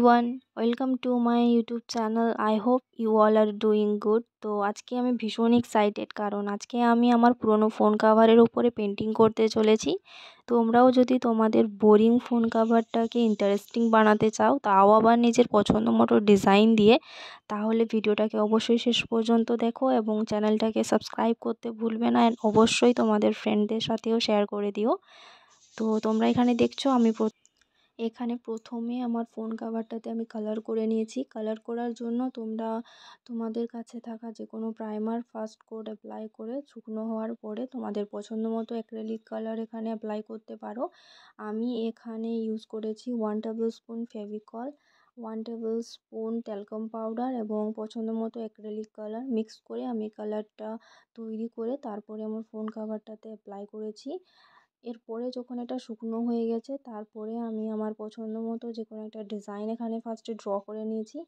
Everyone, welcome to my YouTube channel. I hope you all are doing good. তো আজকে আমি ভীষণ excited, কারণ আজকে আমি আমার পুরনো ফোন কাভারের উপরে পেন্টিং করতে চলেছি। তোমরাও যদি তোমাদের বোরিং ফোন কাভারটাকে ইন্টারেস্টিং বানাতে চাও, তাও আবার নিজের পছন্দ মতো ডিজাইন দিয়ে, তাহলে ভিডিওটাকে অবশ্যই শেষ পর্যন্ত দেখো এবং চ্যানেলটাকে সাবস্ক্রাইব করতে ভুলবে না। অ্যান্ড অবশ্যই তোমাদের ফ্রেন্ডদের সাথেও শেয়ার করে দিও। তো তোমরা এখানে দেখছো আমি এখানে প্রথমে আমার ফোন কাভারটাতে আমি কালার করে নিয়েছি। কালার করার জন্য তোমরা তোমাদের কাছে থাকা যে কোনো প্রাইমার ফার্স্ট কোট অ্যাপ্লাই করে শুকনো হওয়ার পরে তোমাদের পছন্দ মতো অ্যাক্রিলিক কালার এখানে অ্যাপ্লাই করতে পারো। আমি এখানে ইউজ করেছি 1 table spoon Fevicol, 1 table spoon talcum powder এবং পছন্দ মতো অ্যাক্রিলিক কালার মিক্স করে আমি কালারটা তৈরি করে তারপরে আমার ফোন কাভারটাতে অ্যাপ্লাই করেছি। এরপরে যখন এটা শুকনো হয়ে গেছে, তারপরে আমি আমার পছন্দ মতো যে কোনো একটা ডিজাইন এখানে ফার্স্টে ড্র করে নিয়েছি।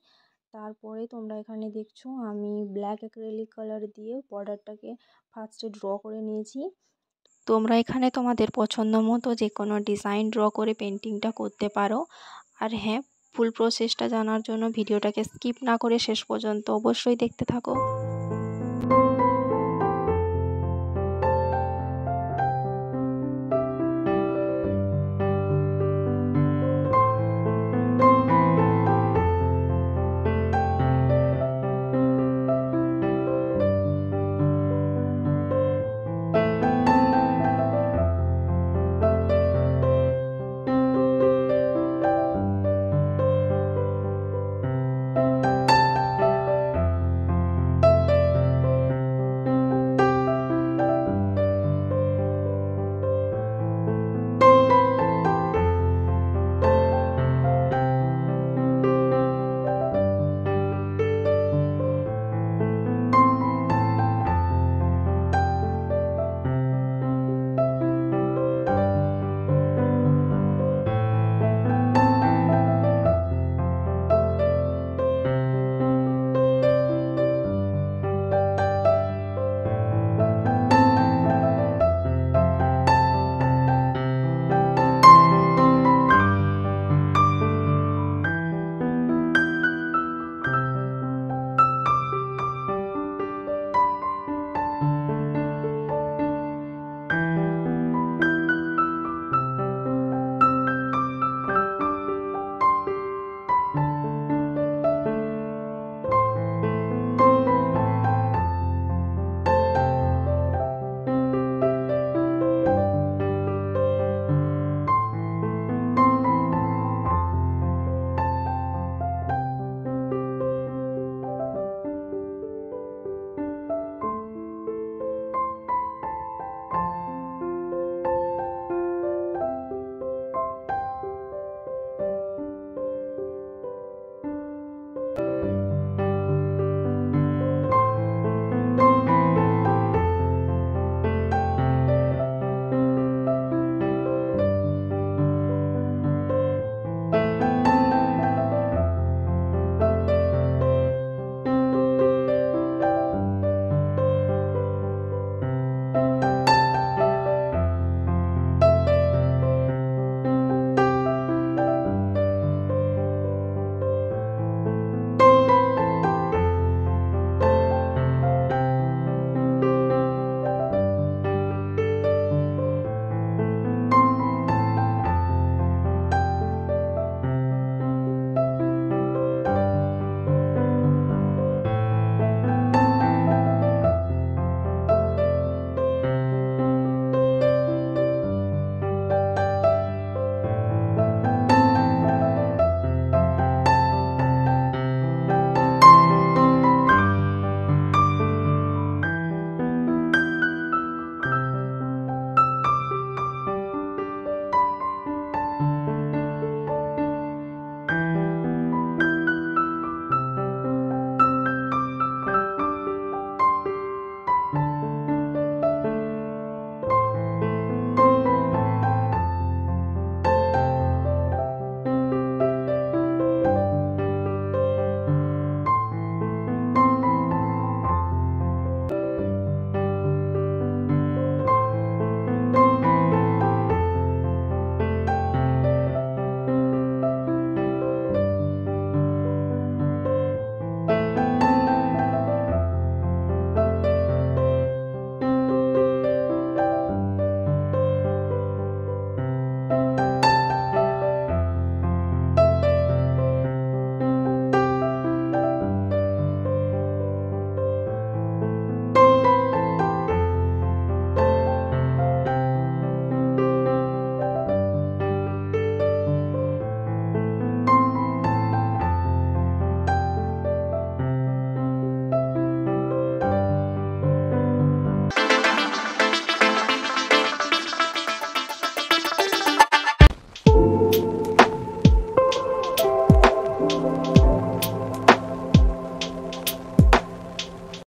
তারপরে তোমরা এখানে দেখছো আমি ব্ল্যাক অ্যাক্রিলিক কালার দিয়ে বর্ডারটাকে ফার্স্টে ড্র করে নিয়েছি। তোমরা এখানে তোমাদের পছন্দ মতো যে কোনো ডিজাইন ড্র করে পেন্টিংটা করতে পারো। আর হ্যাঁ, ফুল প্রসেসটা জানার জন্য ভিডিওটাকে স্কিপ না করে শেষ পর্যন্ত অবশ্যই দেখতে থাকো।